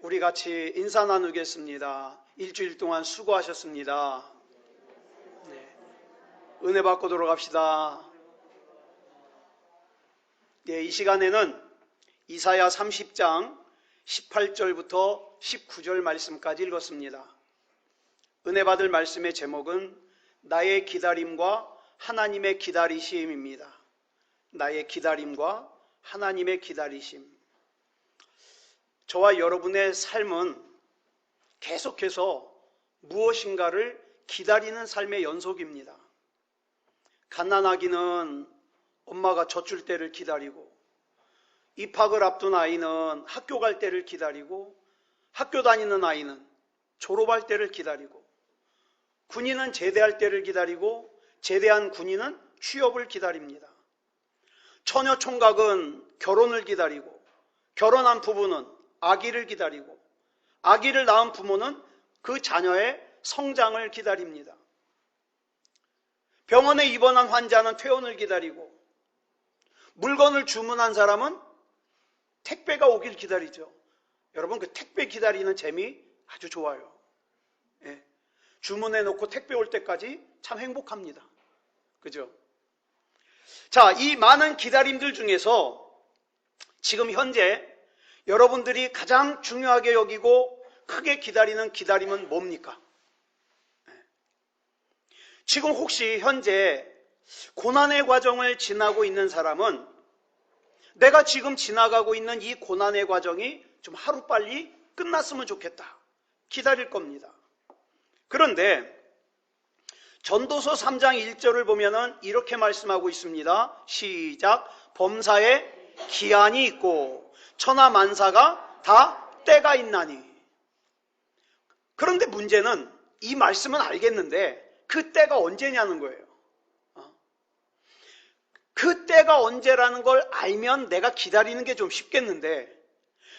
우리 같이 인사 나누겠습니다. 일주일 동안 수고하셨습니다. 네. 은혜 받고 돌아갑시다. 네, 이 시간에는 이사야 30장 18절부터 19절 말씀까지 읽었습니다. 은혜 받을 말씀의 제목은 나의 기다림과 하나님의 기다리심입니다. 나의 기다림과 하나님의 기다리심. 저와 여러분의 삶은 계속해서 무엇인가를 기다리는 삶의 연속입니다. 갓난아기는 엄마가 젖줄 때를 기다리고, 입학을 앞둔 아이는 학교 갈 때를 기다리고, 학교 다니는 아이는 졸업할 때를 기다리고, 군인은 제대할 때를 기다리고, 제대한 군인은 취업을 기다립니다. 처녀 총각은 결혼을 기다리고, 결혼한 부부는 아기를 기다리고, 아기를 낳은 부모는 그 자녀의 성장을 기다립니다. 병원에 입원한 환자는 퇴원을 기다리고, 물건을 주문한 사람은 택배가 오길 기다리죠. 여러분, 그 택배 기다리는 재미 아주 좋아요. 예. 주문해 놓고 택배 올 때까지 참 행복합니다. 그죠? 자, 이 많은 기다림들 중에서 지금 현재 여러분들이 가장 중요하게 여기고 크게 기다리는 기다림은 뭡니까? 지금 혹시 현재 고난의 과정을 지나고 있는 사람은 내가 지금 지나가고 있는 이 고난의 과정이 좀 하루빨리 끝났으면 좋겠다. 기다릴 겁니다. 그런데 전도서 3장 1절을 보면은 이렇게 말씀하고 있습니다. 시작. 범사에 기한이 있고 천하만사가 다 때가 있나니. 그런데 문제는 이 말씀은 알겠는데 그 때가 언제냐는 거예요. 그 때가 언제라는 걸 알면 내가 기다리는 게 좀 쉽겠는데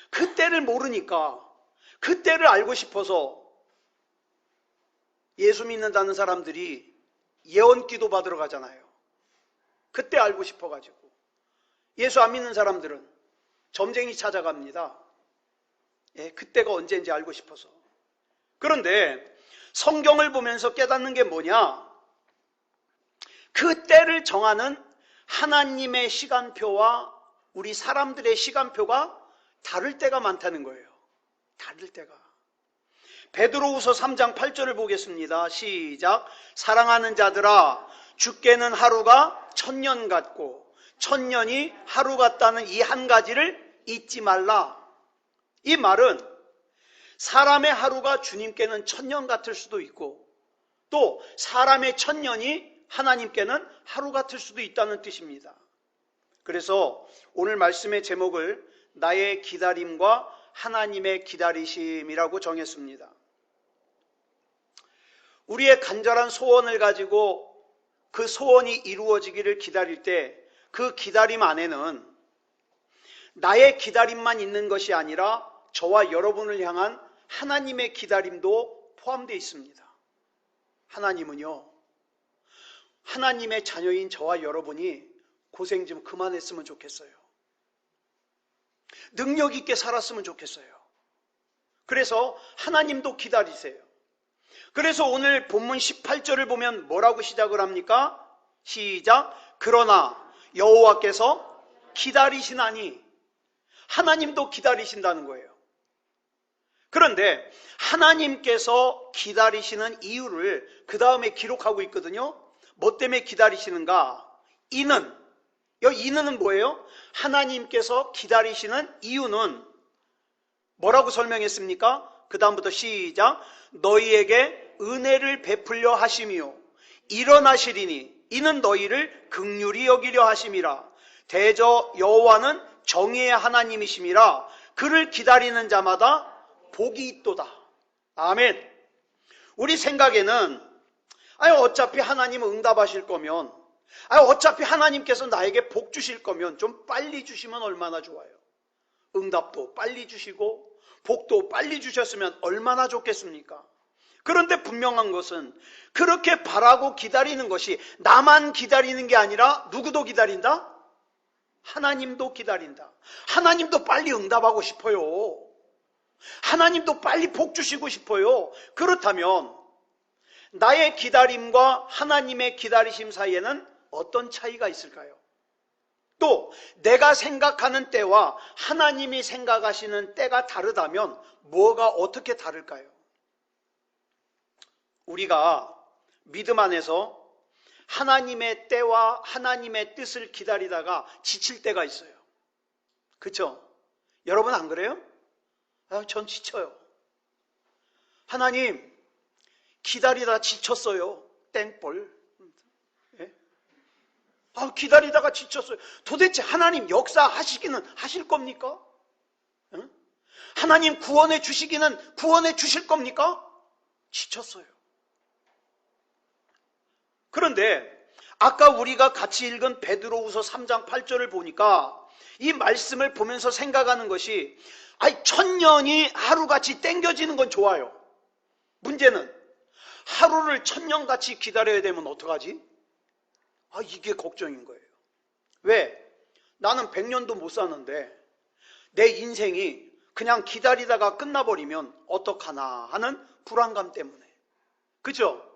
그 때를 모르니까 그 때를 알고 싶어서 예수 믿는다는 사람들이 예언 기도 받으러 가잖아요. 그때 알고 싶어가지고. 예수 안 믿는 사람들은 점쟁이 찾아갑니다. 예, 그때가 언제인지 알고 싶어서. 그런데 성경을 보면서 깨닫는 게 뭐냐? 그 때를 정하는 하나님의 시간표와 우리 사람들의 시간표가 다를 때가 많다는 거예요. 다를 때가. 베드로후서 3장 8절을 보겠습니다. 시작. 사랑하는 자들아, 주께는 하루가 1000년 같고 1000년이 하루 같다는 이 한 가지를 잊지 말라. 이 말은 사람의 하루가 주님께는 1000년 같을 수도 있고 또 사람의 1000년이 하나님께는 하루 같을 수도 있다는 뜻입니다. 그래서 오늘 말씀의 제목을 나의 기다림과 하나님의 기다리심이라고 정했습니다. 우리의 간절한 소원을 가지고 그 소원이 이루어지기를 기다릴 때 그 기다림 안에는 나의 기다림만 있는 것이 아니라 저와 여러분을 향한 하나님의 기다림도 포함되어 있습니다. 하나님은요, 하나님의 자녀인 저와 여러분이 고생 좀 그만했으면 좋겠어요. 능력 있게 살았으면 좋겠어요. 그래서 하나님도 기다리세요. 그래서 오늘 본문 18절을 보면 뭐라고 시작을 합니까? 시작. 그러나 여호와께서 기다리시나니. 하나님도 기다리신다는 거예요. 그런데 하나님께서 기다리시는 이유를 그 다음에 기록하고 있거든요. 뭐 때문에 기다리시는가? 이는 뭐예요? 하나님께서 기다리시는 이유는 뭐라고 설명했습니까? 그 다음부터 시작. 너희에게 은혜를 베풀려 하심이요 일어나시리니 이는 너희를 긍휼히 여기려 하심이라. 대저 여호와는 정의의 하나님이심이라. 그를 기다리는 자마다 복이 있도다. 아멘. 우리 생각에는 어차피 하나님은 응답하실 거면, 어차피 하나님께서 나에게 복 주실 거면 좀 빨리 주시면 얼마나 좋아요. 응답도 빨리 주시고 복도 빨리 주셨으면 얼마나 좋겠습니까? 그런데 분명한 것은 그렇게 바라고 기다리는 것이 나만 기다리는 게 아니라 누구도 기다린다? 하나님도 기다린다. 하나님도 빨리 응답하고 싶어요. 하나님도 빨리 복 주시고 싶어요. 그렇다면 나의 기다림과 하나님의 기다리심 사이에는 어떤 차이가 있을까요? 또 내가 생각하는 때와 하나님이 생각하시는 때가 다르다면 뭐가 어떻게 다를까요? 우리가 믿음 안에서 하나님의 때와 하나님의 뜻을 기다리다가 지칠 때가 있어요. 그렇죠? 여러분 안 그래요? 전 지쳐요. 하나님 기다리다 지쳤어요. 땡볼. 예? 기다리다가 지쳤어요. 도대체 하나님 역사하시기는 하실 겁니까? 응? 하나님 구원해 주시기는 구원해 주실 겁니까? 지쳤어요. 그런데 아까 우리가 같이 읽은 베드로후서 3장 8절을 보니까 이 말씀을 보면서 생각하는 것이 천년이 하루같이 땡겨지는 건 좋아요. 문제는 하루를 천년같이 기다려야 되면 어떡하지? 이게 걱정인 거예요. 왜? 나는 100년도 못 사는데 내 인생이 그냥 기다리다가 끝나버리면 어떡하나 하는 불안감 때문에. 그죠?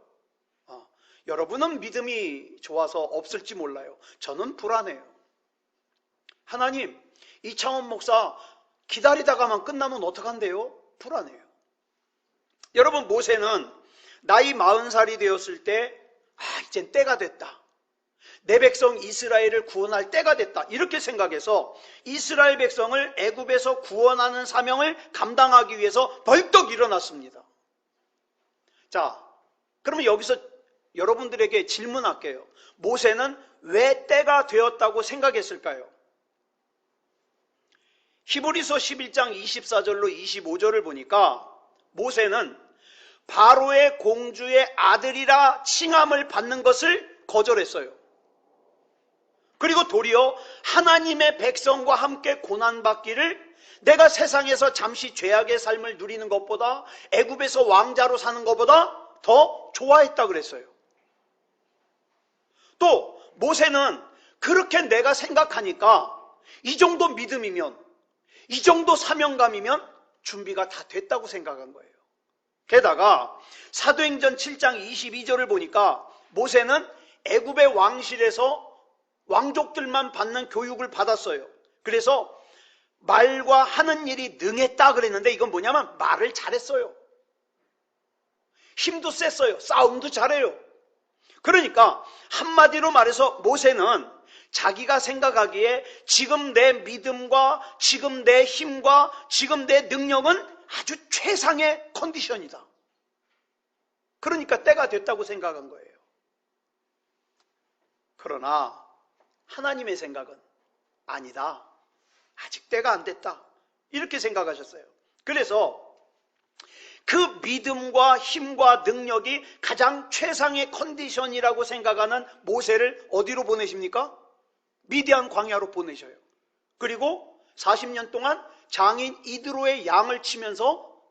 여러분은 믿음이 좋아서 없을지 몰라요. 저는 불안해요. 하나님, 이창원 목사 기다리다가만 끝나면 어떡한데요? 불안해요. 여러분, 모세는 나이 40살이 되었을 때 이젠 때가 됐다. 내 백성 이스라엘을 구원할 때가 됐다. 이렇게 생각해서 이스라엘 백성을 애굽에서 구원하는 사명을 감당하기 위해서 벌떡 일어났습니다. 자, 그러면 여기서 여러분들에게 질문할게요. 모세는 왜 때가 되었다고 생각했을까요? 히브리서 11장 24절로 25절을 보니까 모세는 바로의 공주의 아들이라 칭함을 받는 것을 거절했어요. 그리고 도리어 하나님의 백성과 함께 고난받기를 내가 세상에서 잠시 죄악의 삶을 누리는 것보다 애굽에서 왕자로 사는 것보다 더 좋아했다 그랬어요. 또 모세는 그렇게 내가 생각하니까 이 정도 믿음이면, 이 정도 사명감이면 준비가 다 됐다고 생각한 거예요. 게다가 사도행전 7장 22절을 보니까 모세는 애굽의 왕실에서 왕족들만 받는 교육을 받았어요. 그래서 말과 하는 일이 능했다 그랬는데 이건 뭐냐면 말을 잘했어요. 힘도 셌어요. 싸움도 잘해요. 그러니까 한마디로 말해서 모세는 자기가 생각하기에 지금 내 믿음과 지금 내 힘과 지금 내 능력은 아주 최상의 컨디션이다. 그러니까 때가 됐다고 생각한 거예요. 그러나 하나님의 생각은 아니다. 아직 때가 안 됐다. 이렇게 생각하셨어요. 그래서 그 믿음과 힘과 능력이 가장 최상의 컨디션이라고 생각하는 모세를 어디로 보내십니까? 미디안 광야로 보내셔요. 그리고 40년 동안 장인 이드로의 양을 치면서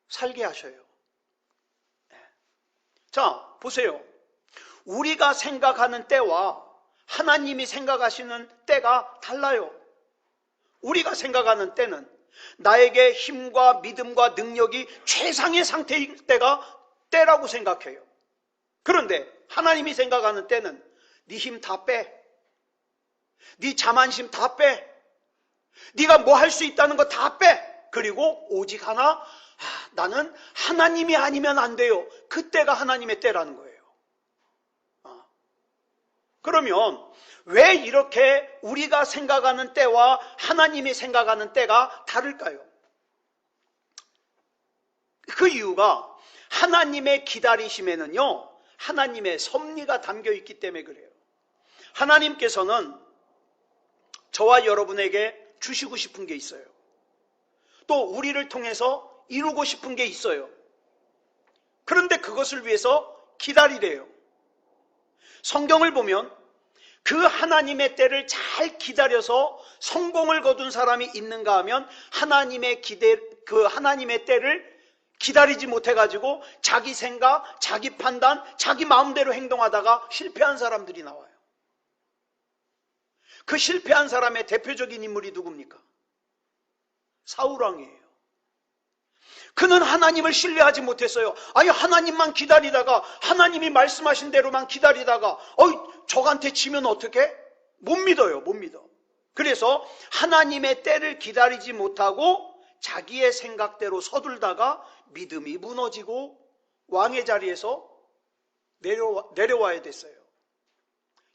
살게 하셔요. 자, 보세요. 우리가 생각하는 때와 하나님이 생각하시는 때가 달라요. 우리가 생각하는 때는 나에게 힘과 믿음과 능력이 최상의 상태일 때가 때라고 생각해요. 그런데 하나님이 생각하는 때는 네 힘 다 빼. 네 자만심 다 빼. 네가 뭐 할 수 있다는 거 다 빼. 그리고 오직 하나, 나는 하나님이 아니면 안 돼요. 그때가 하나님의 때라는 거예요. 그러면 왜 이렇게 우리가 생각하는 때와 하나님이 생각하는 때가 다를까요? 그 이유가 하나님의 기다리심에는요, 하나님의 섭리가 담겨 있기 때문에 그래요. 하나님께서는 저와 여러분에게 주시고 싶은 게 있어요. 또 우리를 통해서 이루고 싶은 게 있어요. 그런데 그것을 위해서 기다리래요. 성경을 보면 그 하나님의 때를 잘 기다려서 성공을 거둔 사람이 있는가 하면 그 하나님의 때를 기다리지 못해가지고 자기 생각, 자기 판단, 자기 마음대로 행동하다가 실패한 사람들이 나와요. 그 실패한 사람의 대표적인 인물이 누굽니까? 사울왕이에요. 그는 하나님을 신뢰하지 못했어요. 아니, 하나님만 기다리다가, 하나님이 말씀하신 대로만 기다리다가, 저한테 지면 어떡해? 못 믿어요, 못 믿어. 그래서 하나님의 때를 기다리지 못하고 자기의 생각대로 서둘다가 믿음이 무너지고 왕의 자리에서 내려와야 됐어요.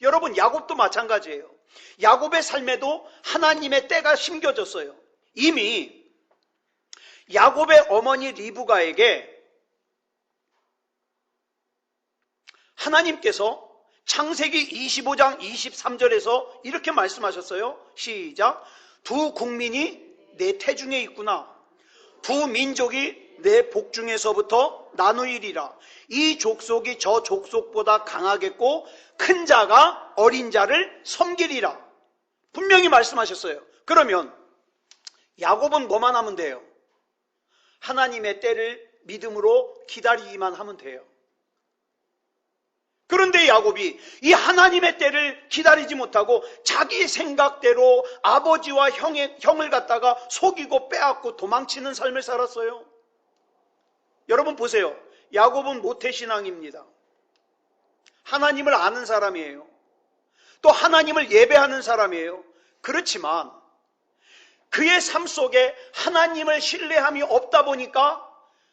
여러분, 야곱도 마찬가지예요. 야곱의 삶에도 하나님의 때가 심겨졌어요. 이미 야곱의 어머니 리브가에게 하나님께서 창세기 25장 23절에서 이렇게 말씀하셨어요. 시작. 두 국민이 내 태중에 있구나. 두 민족이 내 복중에서부터 나누이리라. 이 족속이 저 족속보다 강하겠고 큰 자가 어린 자를 섬기리라. 분명히 말씀하셨어요. 그러면 야곱은 뭐만 하면 돼요? 하나님의 때를 믿음으로 기다리기만 하면 돼요. 그런데 야곱이 이 하나님의 때를 기다리지 못하고 자기 생각대로 아버지와 형을 갖다가 속이고 빼앗고 도망치는 삶을 살았어요. 여러분 보세요. 야곱은 모태신앙입니다. 하나님을 아는 사람이에요. 또 하나님을 예배하는 사람이에요. 그렇지만 그의 삶 속에 하나님을 신뢰함이 없다 보니까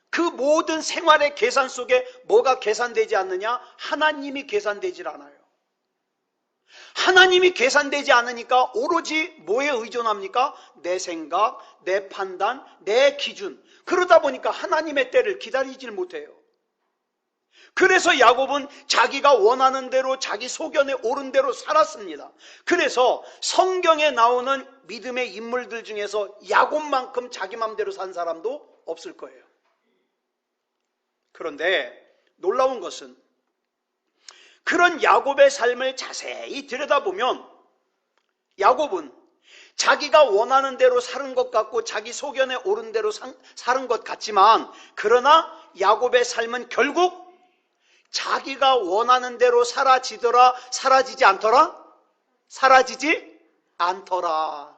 그 모든 생활의 계산 속에 뭐가 계산되지 않느냐? 하나님이 계산되질 않아요. 하나님이 계산되지 않으니까 오로지 뭐에 의존합니까? 내 생각, 내 판단, 내 기준. 그러다 보니까 하나님의 때를 기다리질 못해요. 그래서 야곱은 자기가 원하는 대로 자기 소견에 옳은 대로 살았습니다. 그래서 성경에 나오는 믿음의 인물들 중에서 야곱만큼 자기 맘대로 산 사람도 없을 거예요. 그런데 놀라운 것은 그런 야곱의 삶을 자세히 들여다보면 야곱은 자기가 원하는 대로 사는 것 같고 자기 소견에 옳은 대로 사는 것 같지만 그러나 야곱의 삶은 결국 자기가 원하는 대로 사라지더라, 사라지지 않더라? 사라지지 않더라.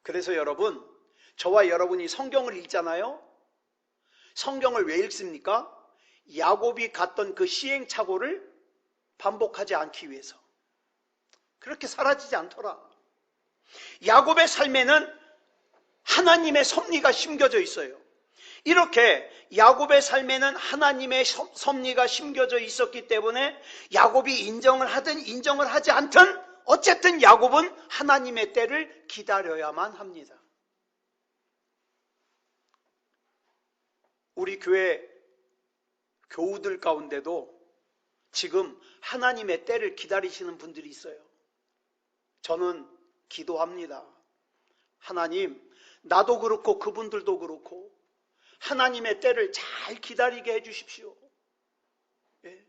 그래서 여러분, 저와 여러분이 성경을 읽잖아요. 성경을 왜 읽습니까? 야곱이 갔던 그 시행착오를 반복하지 않기 위해서. 그렇게 사라지지 않더라. 야곱의 삶에는 하나님의 섭리가 심겨져 있어요. 이렇게 야곱의 삶에는 하나님의 섭리가 심겨져 있었기 때문에 야곱이 인정을 하든 인정을 하지 않든 어쨌든 야곱은 하나님의 때를 기다려야만 합니다. 우리 교회 교우들 가운데도 지금 하나님의 때를 기다리시는 분들이 있어요. 저는 기도합니다. 하나님, 나도 그렇고 그분들도 그렇고 하나님의 때를 잘 기다리게 해주십시오. 예.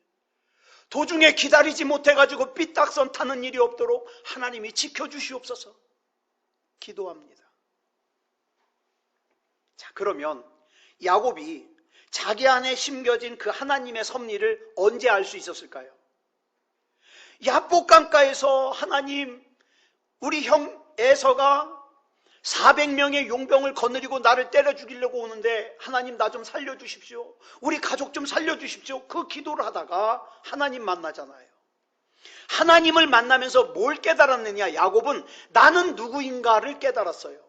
도중에 기다리지 못해가지고 삐딱선 타는 일이 없도록 하나님이 지켜주시옵소서. 기도합니다. 자, 그러면 야곱이 자기 안에 심겨진 그 하나님의 섭리를 언제 알 수 있었을까요? 야복강가에서 하나님, 우리 형 에서가 400명의 용병을 거느리고 나를 때려 죽이려고 오는데 하나님 나 좀 살려주십시오. 우리 가족 좀 살려주십시오. 그 기도를 하다가 하나님 만나잖아요. 하나님을 만나면서 뭘 깨달았느냐? 야곱은 나는 누구인가를 깨달았어요.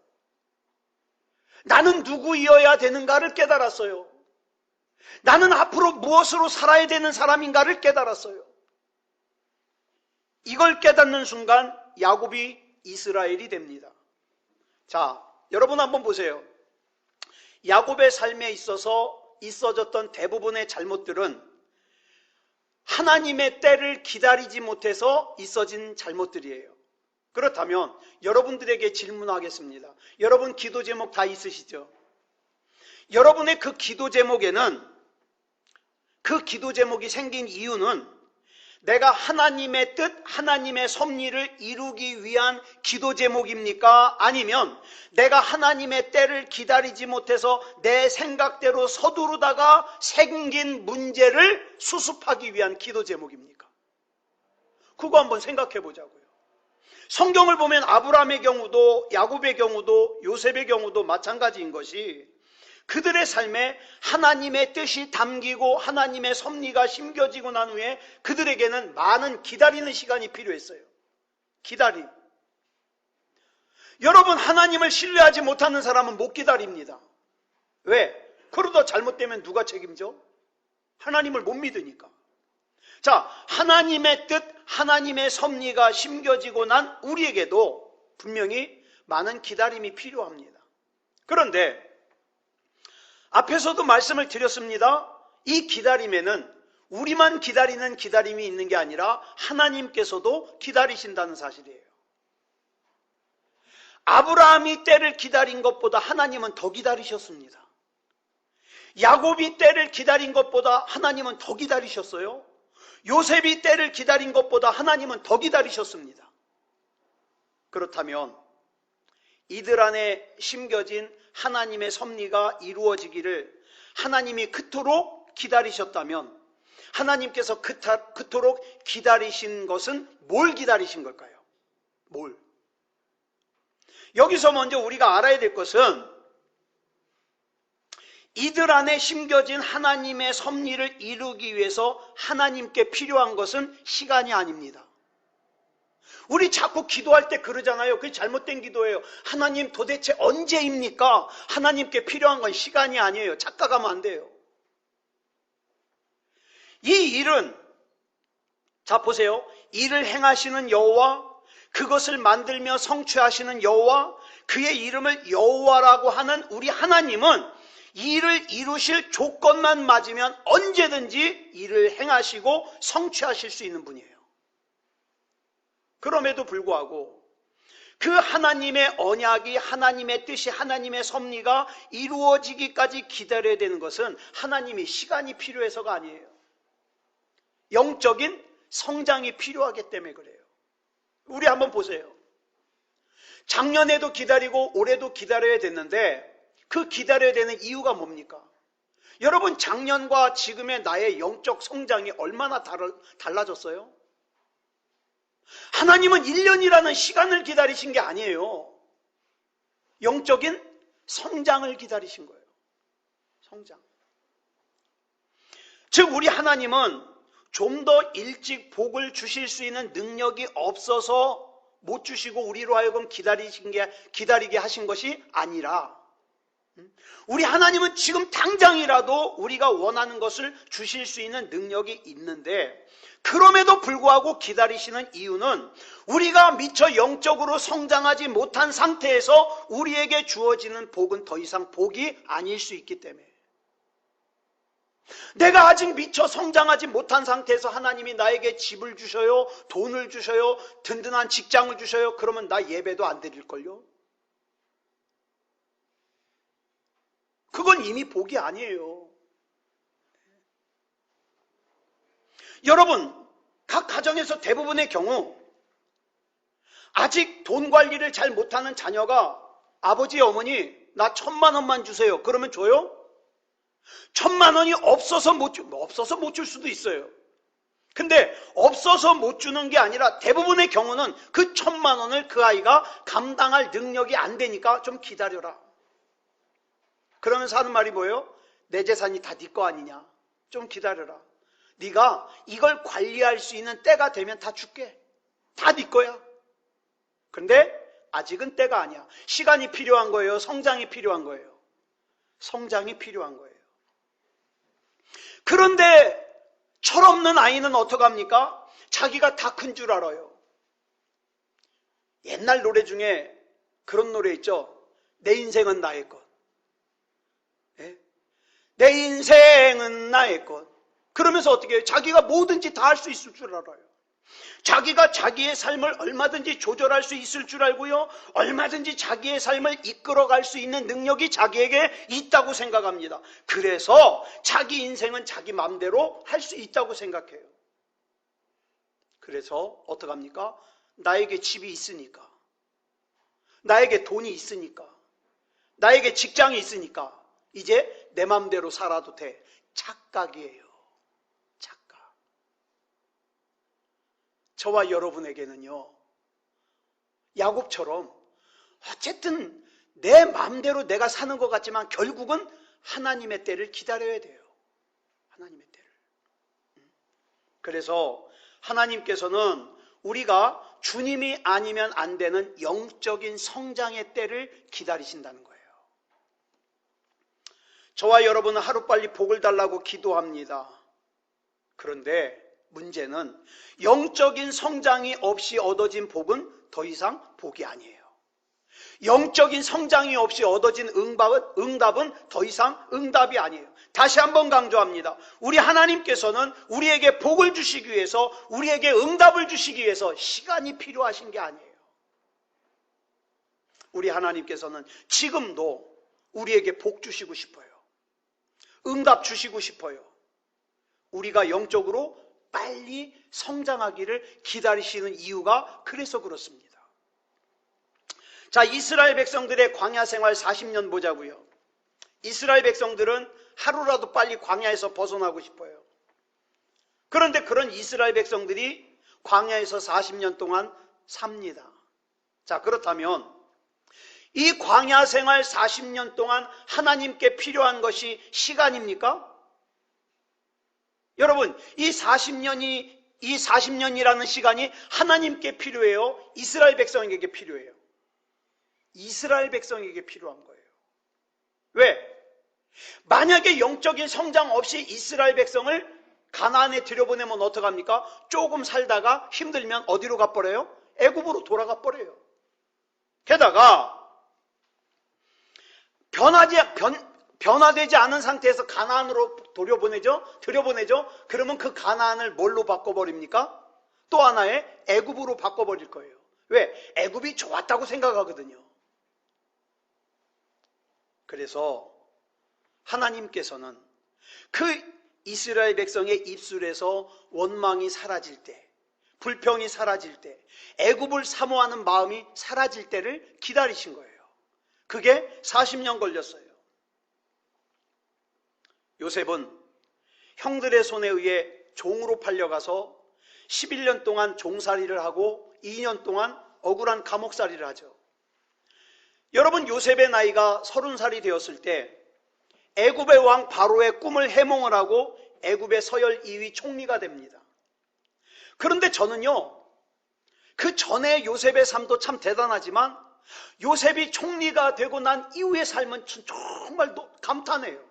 나는 누구이어야 되는가를 깨달았어요. 나는 앞으로 무엇으로 살아야 되는 사람인가를 깨달았어요. 이걸 깨닫는 순간 야곱이 이스라엘이 됩니다. 자, 여러분 한번 보세요. 야곱의 삶에 있어서 있어졌던 대부분의 잘못들은 하나님의 때를 기다리지 못해서 있어진 잘못들이에요. 그렇다면 여러분들에게 질문하겠습니다. 여러분 기도 제목 다 있으시죠? 여러분의 그 기도 제목에는 그 기도 제목이 생긴 이유는 내가 하나님의 뜻, 하나님의 섭리를 이루기 위한 기도 제목입니까? 아니면 내가 하나님의 때를 기다리지 못해서 내 생각대로 서두르다가 생긴 문제를 수습하기 위한 기도 제목입니까? 그거 한번 생각해 보자고요. 성경을 보면 아브라함의 경우도 야곱의 경우도 요셉의 경우도 마찬가지인 것이 그들의 삶에 하나님의 뜻이 담기고 하나님의 섭리가 심겨지고 난 후에 그들에게는 많은 기다리는 시간이 필요했어요. 기다림. 여러분, 하나님을 신뢰하지 못하는 사람은 못 기다립니다. 왜? 그러다 잘못되면 누가 책임져? 하나님을 못 믿으니까. 자, 하나님의 뜻, 하나님의 섭리가 심겨지고 난 우리에게도 분명히 많은 기다림이 필요합니다. 그런데 앞에서도 말씀을 드렸습니다. 이 기다림에는 우리만 기다리는 기다림이 있는 게 아니라 하나님께서도 기다리신다는 사실이에요. 아브라함이 때를 기다린 것보다 하나님은 더 기다리셨습니다. 야곱이 때를 기다린 것보다 하나님은 더 기다리셨어요. 요셉이 때를 기다린 것보다 하나님은 더 기다리셨습니다. 그렇다면 이들 안에 심겨진 하나님의 섭리가 이루어지기를 하나님이 그토록 기다리셨다면 하나님께서 그토록 기다리신 것은 뭘 기다리신 걸까요? 뭘? 여기서 먼저 우리가 알아야 될 것은 이들 안에 심겨진 하나님의 섭리를 이루기 위해서 하나님께 필요한 것은 시간이 아닙니다. 우리 자꾸 기도할 때 그러잖아요. 그게 잘못된 기도예요. 하나님 도대체 언제입니까? 하나님께 필요한 건 시간이 아니에요. 착각하면 안 돼요. 이 일은, 자 보세요. 이를 행하시는 여호와, 그것을 만들며 성취하시는 여호와, 그의 이름을 여호와라고 하는 우리 하나님은 이 일을 이루실 조건만 맞으면 언제든지 일을 행하시고 성취하실 수 있는 분이에요. 그럼에도 불구하고 그 하나님의 언약이, 하나님의 뜻이, 하나님의 섭리가 이루어지기까지 기다려야 되는 것은 하나님이 시간이 필요해서가 아니에요. 영적인 성장이 필요하기 때문에 그래요. 우리 한번 보세요. 작년에도 기다리고 올해도 기다려야 됐는데 그 기다려야 되는 이유가 뭡니까? 여러분, 작년과 지금의 나의 영적 성장이 얼마나 달라졌어요? 하나님은 1년이라는 시간을 기다리신 게 아니에요. 영적인 성장을 기다리신 거예요. 성장. 즉 우리 하나님은 좀 더 일찍 복을 주실 수 있는 능력이 없어서 못 주시고 우리로 하여금 기다리게 하신 것이 아니라 우리 하나님은 지금 당장이라도 우리가 원하는 것을 주실 수 있는 능력이 있는데 그럼에도 불구하고 기다리시는 이유는 우리가 미처 영적으로 성장하지 못한 상태에서 우리에게 주어지는 복은 더 이상 복이 아닐 수 있기 때문에 내가 아직 미처 성장하지 못한 상태에서 하나님이 나에게 집을 주셔요, 돈을 주셔요, 든든한 직장을 주셔요. 그러면 나 예배도 안 드릴걸요? 그건 이미 복이 아니에요. 여러분, 각 가정에서 대부분의 경우 아직 돈 관리를 잘 못하는 자녀가 아버지, 어머니 나 1,000만 원만 주세요. 그러면 줘요? 1,000만 원이 없어서 못 줄 수도 있어요. 근데 없어서 못 주는 게 아니라 대부분의 경우는 그 1,000만 원을 그 아이가 감당할 능력이 안 되니까 좀 기다려라. 그러면서 하는 말이 뭐예요? 내 재산이 다 네 거 아니냐? 좀 기다려라. 네가 이걸 관리할 수 있는 때가 되면 다 줄게. 다 네 거야. 근데 아직은 때가 아니야. 시간이 필요한 거예요? 성장이 필요한 거예요? 성장이 필요한 거예요. 그런데 철없는 아이는 어떡합니까? 자기가 다 큰 줄 알아요. 옛날 노래 중에 그런 노래 있죠. 내 인생은 나의 것. 예? 내 인생은 나의 것. 그러면서 어떻게 해요? 자기가 뭐든지 다 할 수 있을 줄 알아요. 자기가 자기의 삶을 얼마든지 조절할 수 있을 줄 알고요. 얼마든지 자기의 삶을 이끌어갈 수 있는 능력이 자기에게 있다고 생각합니다. 그래서 자기 인생은 자기 마음대로 할 수 있다고 생각해요. 그래서 어떡합니까? 나에게 집이 있으니까, 나에게 돈이 있으니까, 나에게 직장이 있으니까 이제 내 마음대로 살아도 돼. 착각이에요. 저와 여러분에게는요, 야곱처럼 어쨌든 내 마음대로 내가 사는 것 같지만 결국은 하나님의 때를 기다려야 돼요. 하나님의 때를. 그래서 하나님께서는 우리가 주님이 아니면 안 되는 영적인 성장의 때를 기다리신다는 거예요. 저와 여러분은 하루빨리 복을 달라고 기도합니다. 그런데 문제는 영적인 성장이 없이 얻어진 복은 더 이상 복이 아니에요. 영적인 성장이 없이 얻어진 응답은 더 이상 응답이 아니에요. 다시 한번 강조합니다. 우리 하나님께서는 우리에게 복을 주시기 위해서, 우리에게 응답을 주시기 위해서 시간이 필요하신 게 아니에요. 우리 하나님께서는 지금도 우리에게 복 주시고 싶어요. 응답 주시고 싶어요. 우리가 영적으로 빨리 성장하기를 기다리시는 이유가 그래서 그렇습니다. 자, 이스라엘 백성들의 광야 생활 40년 보자고요. 이스라엘 백성들은 하루라도 빨리 광야에서 벗어나고 싶어요. 그런데 그런 이스라엘 백성들이 광야에서 40년 동안 삽니다. 자, 그렇다면 이 광야 생활 40년 동안 하나님께 필요한 것이 시간입니까? 여러분, 이 40년이라는 시간이 하나님께 필요해요? 이스라엘 백성에게 필요해요? 이스라엘 백성에게 필요한 거예요. 왜? 만약에 영적인 성장 없이 이스라엘 백성을 가나안에 들여보내면 어떡합니까? 조금 살다가 힘들면 어디로 가버려요? 애굽으로 돌아가 버려요. 게다가 변화되지 않은 상태에서 가나안으로 들여보내죠. 그러면 그 가나안을 뭘로 바꿔버립니까? 또 하나의 애굽으로 바꿔버릴 거예요. 왜? 애굽이 좋았다고 생각하거든요. 그래서 하나님께서는 그 이스라엘 백성의 입술에서 원망이 사라질 때, 불평이 사라질 때, 애굽을 사모하는 마음이 사라질 때를 기다리신 거예요. 그게 40년 걸렸어요. 요셉은 형들의 손에 의해 종으로 팔려가서 11년 동안 종살이를 하고 2년 동안 억울한 감옥살이를 하죠. 여러분, 요셉의 나이가 30살이 되었을 때 애굽의 왕 바로의 꿈을 해몽을 하고 애굽의 서열 2위 총리가 됩니다. 그런데 저는요, 그 전에 요셉의 삶도 참 대단하지만 요셉이 총리가 되고 난 이후의 삶은 정말 감탄해요.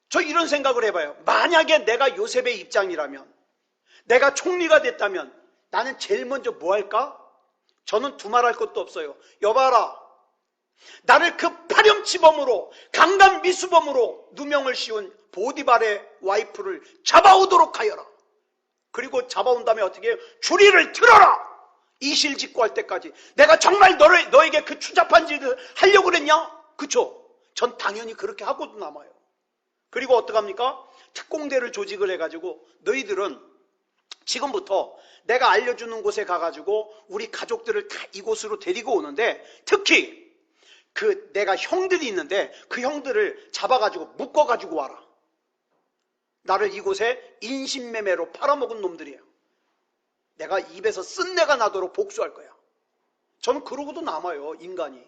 저 이런 생각을 해봐요. 만약에 내가 요셉의 입장이라면, 내가 총리가 됐다면 나는 제일 먼저 뭐 할까? 저는 두말할 것도 없어요. 여봐라, 나를 그 파렴치범으로, 강간미수범으로 누명을 씌운 보디발의 와이프를 잡아오도록 하여라. 그리고 잡아온 다음에 어떻게 해요? 주리를 틀어라! 이실직고할 때까지. 내가 정말 너에게 그 추잡한 짓을 하려고 그랬냐? 그쵸? 전 당연히 그렇게 하고도 남아요. 그리고 어떡합니까? 특공대를 조직을 해가지고 너희들은 지금부터 내가 알려주는 곳에 가가지고 우리 가족들을 다 이곳으로 데리고 오는데, 특히 내가 형들이 있는데 그 형들을 잡아가지고 묶어가지고 와라. 나를 이곳에 인신매매로 팔아먹은 놈들이에요. 내가 입에서 쓴내가 나도록 복수할 거야. 저는 그러고도 남아요, 인간이.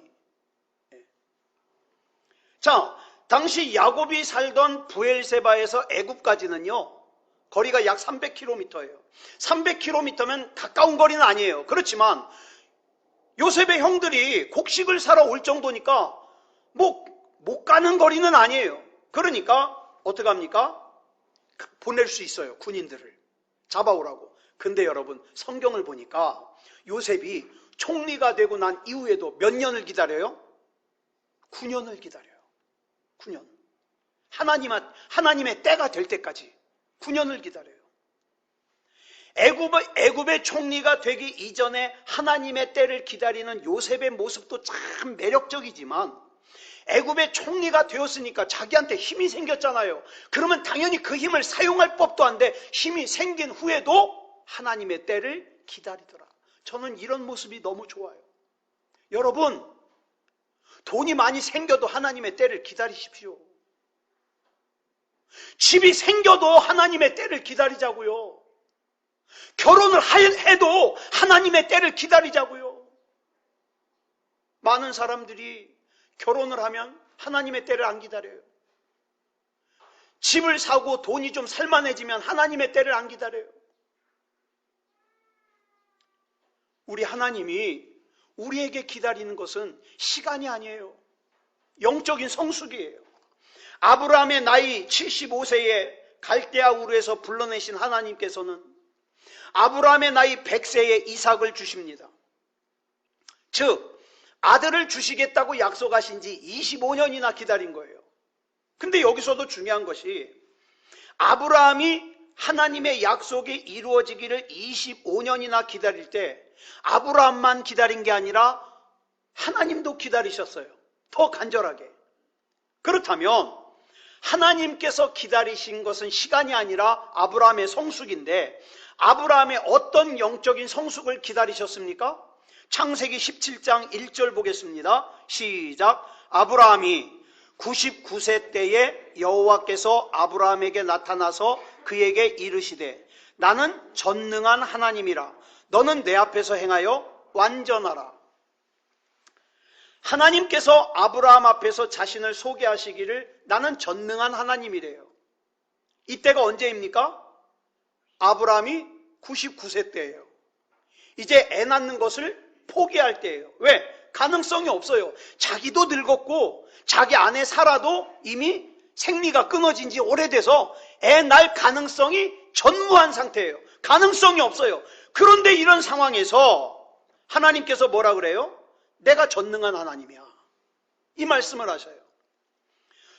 자, 당시 야곱이 살던 부엘세바에서 애굽까지는요, 거리가 약 300km예요. 300km면 가까운 거리는 아니에요. 그렇지만 요셉의 형들이 곡식을 사러 올 정도니까 못 가는 거리는 아니에요. 그러니까 어떡합니까? 보낼 수 있어요, 군인들을 잡아오라고. 근데 여러분, 성경을 보니까 요셉이 총리가 되고 난 이후에도 몇 년을 기다려요? 9년을 기다려요. 9년. 하나님의 때가 될 때까지 9년을 기다려요. 애굽의 총리가 되기 이전에 하나님의 때를 기다리는 요셉의 모습도 참 매력적이지만, 애굽의 총리가 되었으니까 자기한테 힘이 생겼잖아요. 그러면 당연히 그 힘을 사용할 법도 한데, 힘이 생긴 후에도 하나님의 때를 기다리더라. 저는 이런 모습이 너무 좋아요. 여러분, 돈이 많이 생겨도 하나님의 때를 기다리십시오. 집이 생겨도 하나님의 때를 기다리자고요. 결혼을 해도 하나님의 때를 기다리자고요. 많은 사람들이 결혼을 하면 하나님의 때를 안 기다려요. 집을 사고 돈이 좀 살만해지면 하나님의 때를 안 기다려요. 우리 하나님이 우리에게 기다리는 것은 시간이 아니에요. 영적인 성숙이에요. 아브라함의 나이 75세에 갈대아 우르에서 불러내신 하나님께서는 아브라함의 나이 100세에 이삭을 주십니다. 즉 아들을 주시겠다고 약속하신 지 25년이나 기다린 거예요. 근데 여기서도 중요한 것이 아브라함이 하나님의 약속이 이루어지기를 25년이나 기다릴 때 아브라함만 기다린 게 아니라 하나님도 기다리셨어요. 더 간절하게. 그렇다면 하나님께서 기다리신 것은 시간이 아니라 아브라함의 성숙인데 아브라함의 어떤 영적인 성숙을 기다리셨습니까? 창세기 17장 1절 보겠습니다. 시작. 아브라함이 99세 때에 여호와께서 아브라함에게 나타나서 그에게 이르시되 나는 전능한 하나님이라 너는 내 앞에서 행하여 완전하라. 하나님께서 아브라함 앞에서 자신을 소개하시기를 나는 전능한 하나님이래요. 이때가 언제입니까? 아브라함이 99세 때예요. 이제 애 낳는 것을 포기할 때예요. 왜? 가능성이 없어요. 자기도 늙었고 자기 아내 사라도 이미 생리가 끊어진 지 오래돼서 애 낳을 가능성이 전무한 상태예요. 가능성이 없어요. 그런데 이런 상황에서 하나님께서 뭐라 그래요? 내가 전능한 하나님이야. 이 말씀을 하셔요.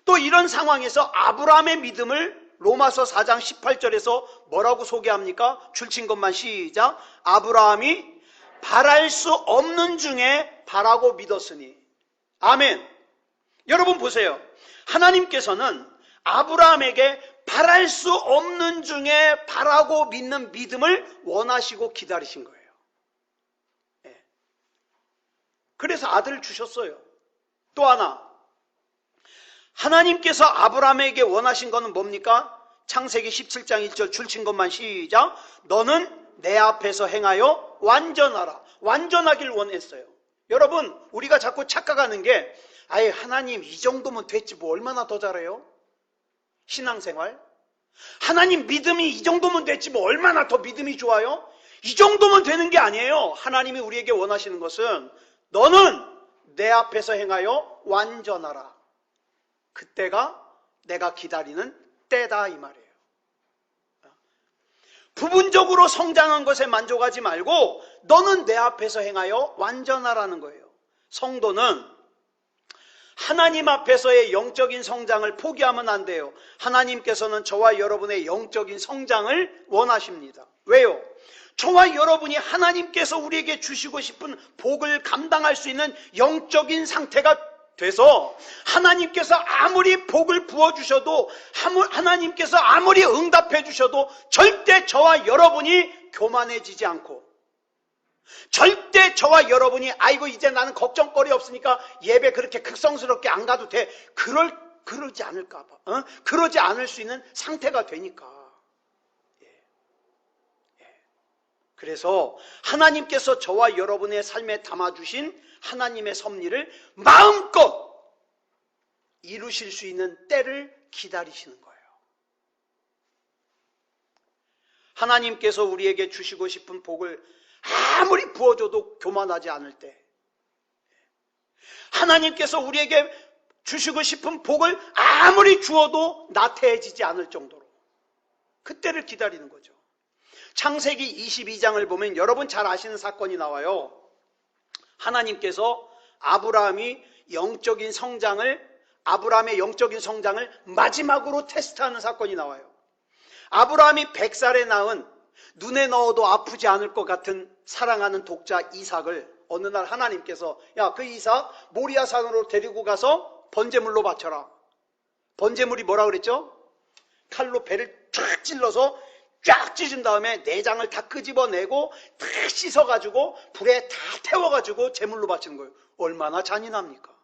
또 이런 상황에서 아브라함의 믿음을 로마서 4장 18절에서 뭐라고 소개합니까? 줄친 것만 시작. 아브라함이 바랄 수 없는 중에 바라고 믿었으니. 아멘. 여러분 보세요. 하나님께서는 아브라함에게 바랄 수 없는 중에 바라고 믿는 믿음을 원하시고 기다리신 거예요. 그래서 아들을 주셨어요. 또 하나, 하나님께서 아브라함에게 원하신 것은 뭡니까? 창세기 17장 1절 줄친 것만 시작. 너는 내 앞에서 행하여 완전하라. 완전하길 원했어요. 여러분, 우리가 자꾸 착각하는 게 아예 하나님 이 정도면 됐지 뭐 얼마나 더 잘해요? 신앙생활. 하나님 믿음이 이 정도면 됐지 뭐 얼마나 더 믿음이 좋아요? 이 정도면 되는 게 아니에요. 하나님이 우리에게 원하시는 것은 너는 내 앞에서 행하여 완전하라. 그때가 내가 기다리는 때다 이 말이에요. 부분적으로 성장한 것에 만족하지 말고 너는 내 앞에서 행하여 완전하라는 거예요. 성도는 하나님 앞에서의 영적인 성장을 포기하면 안 돼요. 하나님께서는 저와 여러분의 영적인 성장을 원하십니다. 왜요? 저와 여러분이 하나님께서 우리에게 주시고 싶은 복을 감당할 수 있는 영적인 상태가 돼서 하나님께서 아무리 복을 부어주셔도 하나님께서 아무리 응답해 주셔도 절대 저와 여러분이 교만해지지 않고 절대 저와 여러분이 아이고 이제 나는 걱정거리 없으니까 예배 그렇게 극성스럽게 안 가도 돼 그러지 않을까 봐 그러지 않을 수 있는 상태가 되니까. 그래서 하나님께서 저와 여러분의 삶에 담아주신 하나님의 섭리를 마음껏 이루실 수 있는 때를 기다리시는 거예요. 하나님께서 우리에게 주시고 싶은 복을 아무리 부어줘도 교만하지 않을 때, 하나님께서 우리에게 주시고 싶은 복을 아무리 주어도 나태해지지 않을 정도로 그때를 기다리는 거죠. 창세기 22장을 보면 여러분 잘 아시는 사건이 나와요. 하나님께서 아브라함의 영적인 성장을 마지막으로 테스트하는 사건이 나와요. 아브라함이 100살에 낳은 눈에 넣어도 아프지 않을 것 같은 사랑하는 독자 이삭을 어느 날 하나님께서 야, 그 이삭 모리아 산으로 데리고 가서 번제물로 바쳐라. 번제물이 뭐라 그랬죠? 칼로 배를 쫙 찔러서 쫙 찢은 다음에 내장을 다 끄집어내고 다 씻어가지고 불에 다 태워가지고 제물로 바치는 거예요. 얼마나 잔인합니까?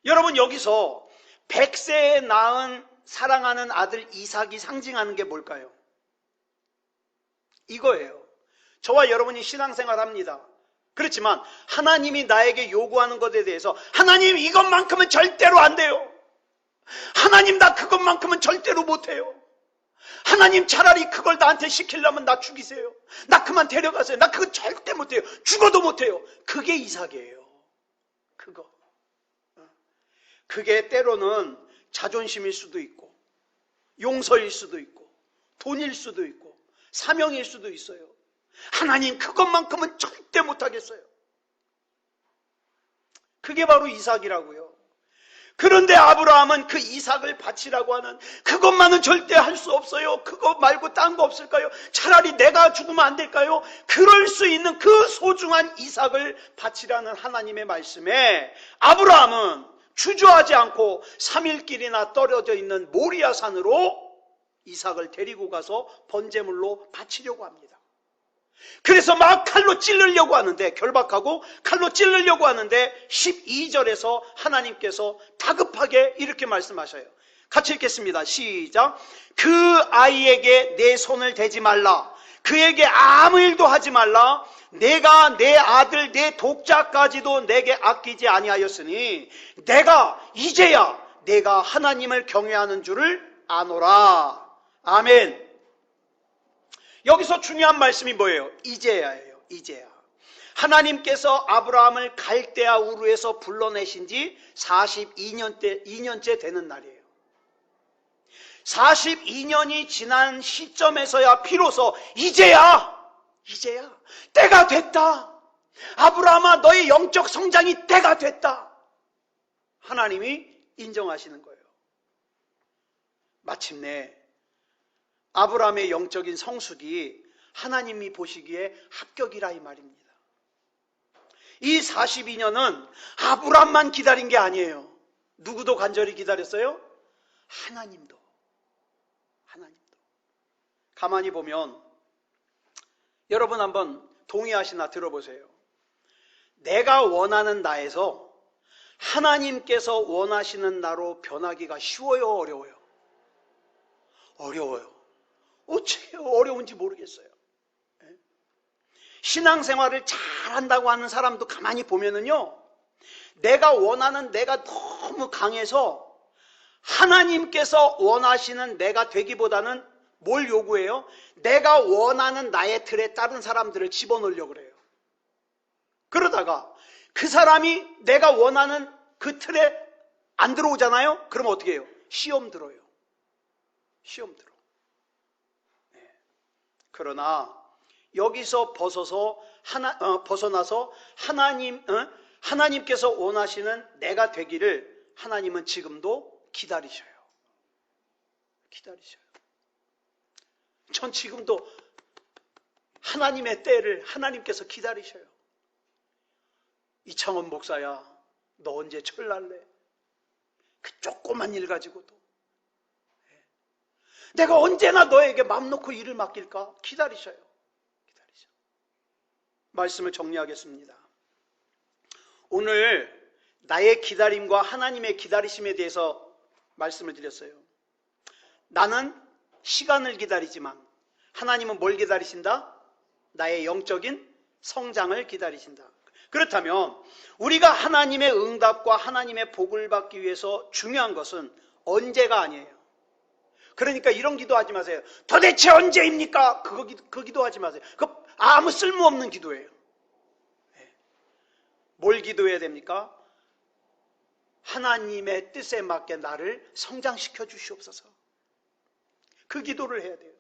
여러분 여기서 100세에 낳은 사랑하는 아들 이삭이 상징하는 게 뭘까요? 이거예요. 저와 여러분이 신앙생활 합니다. 그렇지만 하나님이 나에게 요구하는 것에 대해서 하나님 이것만큼은 절대로 안 돼요. 하나님 나 그것만큼은 절대로 못해요. 하나님 차라리 그걸 나한테 시키려면 나 죽이세요. 나 그만 데려가세요. 나 그거 절대 못해요. 죽어도 못해요. 그게 이삭이에요. 그게 때로는 자존심일 수도 있고 용서일 수도 있고 돈일 수도 있고 사명일 수도 있어요. 하나님 그것만큼은 절대 못하겠어요. 그게 바로 이삭이라고요. 그런데 아브라함은 그 이삭을 바치라고 하는 그것만은 절대 할 수 없어요. 그거 말고 딴 거 없을까요? 차라리 내가 죽으면 안 될까요? 그럴 수 있는 그 소중한 이삭을 바치라는 하나님의 말씀에 아브라함은 주저하지 않고 3일길이나 떨어져 있는 모리아 산으로 이삭을 데리고 가서 번제물로 바치려고 합니다. 그래서 막 칼로 찌르려고 하는데 결박하고 칼로 찌르려고 하는데 12절에서 하나님께서 다급하게 이렇게 말씀하셔요. 같이 읽겠습니다. 시작. 그 아이에게 내 손을 대지 말라. 그에게 아무 일도 하지 말라. 내가 내 아들 내 독자까지도 내게 아끼지 아니하였으니 이제야 내가 하나님을 경외하는 줄을 아노라. 아멘. 여기서 중요한 말씀이 뭐예요? 이제야예요. 이제야. 하나님께서 아브라함을 갈대아 우르에서 불러내신 지 2년째 되는 날이에요. 42년이 지난 시점에서야 비로소 이제야 때가 됐다. 아브라함아 너의 영적 성장이 때가 됐다. 하나님이 인정하시는 거예요. 마침내 아브라함의 영적인 성숙이 하나님이 보시기에 합격이라 이 말입니다. 이 42년은 아브라함만 기다린 게 아니에요. 누구도 간절히 기다렸어요? 하나님도. 가만히 보면 여러분 한번 동의하시나 들어보세요. 내가 원하는 나에서 하나님께서 원하시는 나로 변하기가 쉬워요? 어려워요? 어려워요. 어째 어려운지 모르겠어요. 신앙생활을 잘한다고 하는 사람도 가만히 보면은요, 내가 원하는 내가 너무 강해서 하나님께서 원하시는 내가 되기보다는 뭘 요구해요? 내가 원하는 나의 틀에 다른 사람들을 집어넣으려고 그래요. 그러다가 그 사람이 내가 원하는 그 틀에 안 들어오잖아요? 그럼 어떻게 해요? 시험 들어요. 시험 들어. 그러나 여기서 벗어나서 하나님께서 원하시는 내가 되기를 하나님은 지금도 기다리셔요. 전 지금도 하나님의 때를 하나님께서 기다리셔요. 이창원 목사야, 너 언제 철날래? 그 조그만 일 가지고도 내가 언제나 너에게 맘 놓고 일을 맡길까? 기다리셔요. 말씀을 정리하겠습니다. 오늘 나의 기다림과 하나님의 기다리심에 대해서 말씀을 드렸어요. 나는 시간을 기다리지만 하나님은 뭘 기다리신다? 나의 영적인 성장을 기다리신다. 그렇다면 우리가 하나님의 응답과 하나님의 복을 받기 위해서 중요한 것은 언제가 아니에요. 그러니까 이런 기도하지 마세요. 도대체 언제입니까? 그 기도하지 마세요. 그거 아무 쓸모없는 기도예요. 뭘 기도해야 됩니까? 하나님의 뜻에 맞게 나를 성장시켜 주시옵소서. 그 기도를 해야 돼요.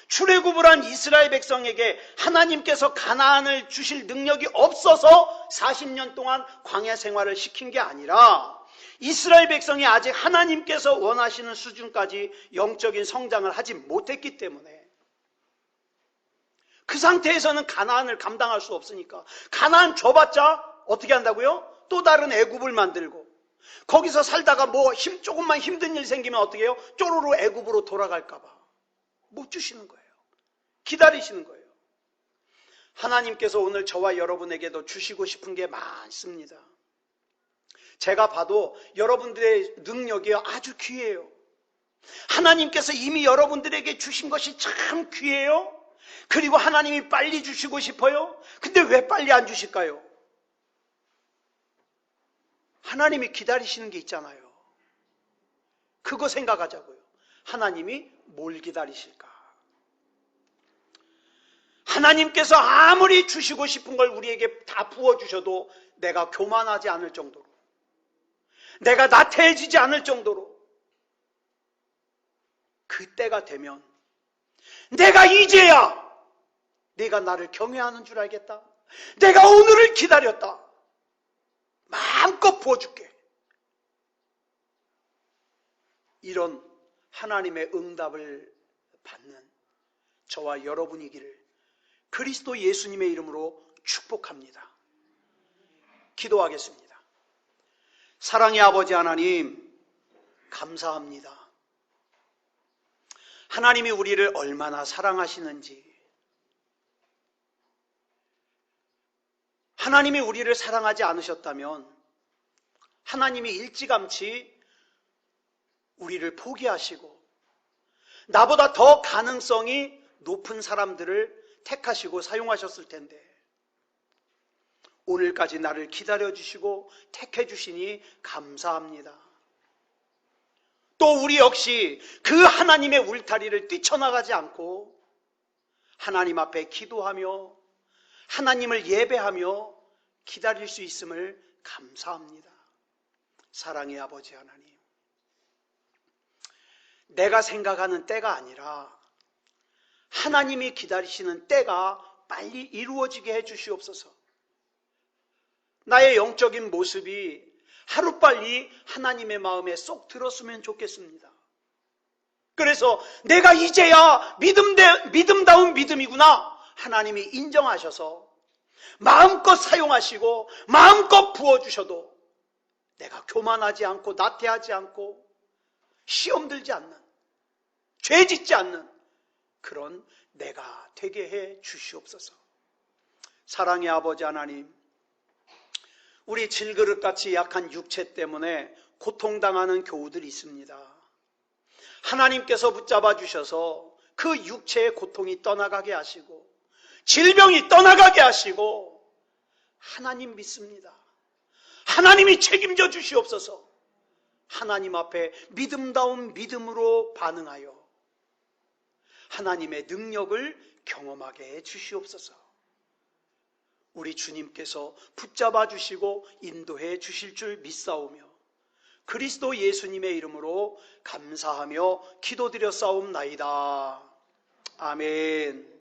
출애굽을 한 이스라엘 백성에게 하나님께서 가나안을 주실 능력이 없어서 40년 동안 광야 생활을 시킨 게 아니라 이스라엘 백성이 아직 하나님께서 원하시는 수준까지 영적인 성장을 하지 못했기 때문에 그 상태에서는 가나안을 감당할 수 없으니까 가나안 줘봤자 어떻게 한다고요? 또 다른 애굽을 만들고 거기서 살다가 조금만 힘든 일 생기면 어떻게 해요? 쪼로로 애굽으로 돌아갈까 봐 못 주시는 거예요. 기다리시는 거예요. 하나님께서 오늘 저와 여러분에게도 주시고 싶은 게 많습니다. 제가 봐도 여러분들의 능력이 아주 귀해요. 하나님께서 이미 여러분들에게 주신 것이 참 귀해요. 그리고 하나님이 빨리 주시고 싶어요? 근데 왜 빨리 안 주실까요? 하나님이 기다리시는 게 있잖아요. 그거 생각하자고요. 하나님이 뭘 기다리실까? 하나님께서 아무리 주시고 싶은 걸 우리에게 다 부어주셔도 내가 교만하지 않을 정도로, 내가 나태해지지 않을 정도로, 그때가 되면 내가 이제야 네가 나를 경외하는 줄 알겠다. 내가 오늘을 기다렸다. 마음껏 부어줄게. 이런 하나님의 응답을 받는 저와 여러분이기를 그리스도 예수님의 이름으로 축복합니다. 기도하겠습니다. 사랑의 아버지 하나님, 감사합니다. 하나님이 우리를 얼마나 사랑하시는지, 하나님이 우리를 사랑하지 않으셨다면 하나님이 일찌감치 우리를 포기하시고 나보다 더 가능성이 높은 사람들을 택하시고 사용하셨을 텐데, 오늘까지 나를 기다려주시고 택해주시니 감사합니다. 또 우리 역시 그 하나님의 울타리를 뛰쳐나가지 않고 하나님 앞에 기도하며 하나님을 예배하며 기다릴 수 있음을 감사합니다. 사랑의 아버지 하나님, 내가 생각하는 때가 아니라 하나님이 기다리시는 때가 빨리 이루어지게 해주시옵소서. 나의 영적인 모습이 하루빨리 하나님의 마음에 쏙 들었으면 좋겠습니다. 그래서 내가 이제야 믿음다운 믿음이구나 하나님이 인정하셔서 마음껏 사용하시고 마음껏 부어주셔도 내가 교만하지 않고 나태하지 않고 시험 들지 않는, 죄 짓지 않는 그런 내가 되게 해 주시옵소서. 사랑의 아버지 하나님, 우리 질그릇같이 약한 육체 때문에 고통당하는 교우들이 있습니다. 하나님께서 붙잡아 주셔서 그 육체의 고통이 떠나가게 하시고 질병이 떠나가게 하시고 하나님 믿습니다. 하나님이 책임져 주시옵소서. 하나님 앞에 믿음다운 믿음으로 반응하여 하나님의 능력을 경험하게 해 주시옵소서. 우리 주님께서 붙잡아 주시고 인도해 주실 줄 믿사오며 그리스도 예수님의 이름으로 감사하며 기도드렸사옵나이다. 아멘.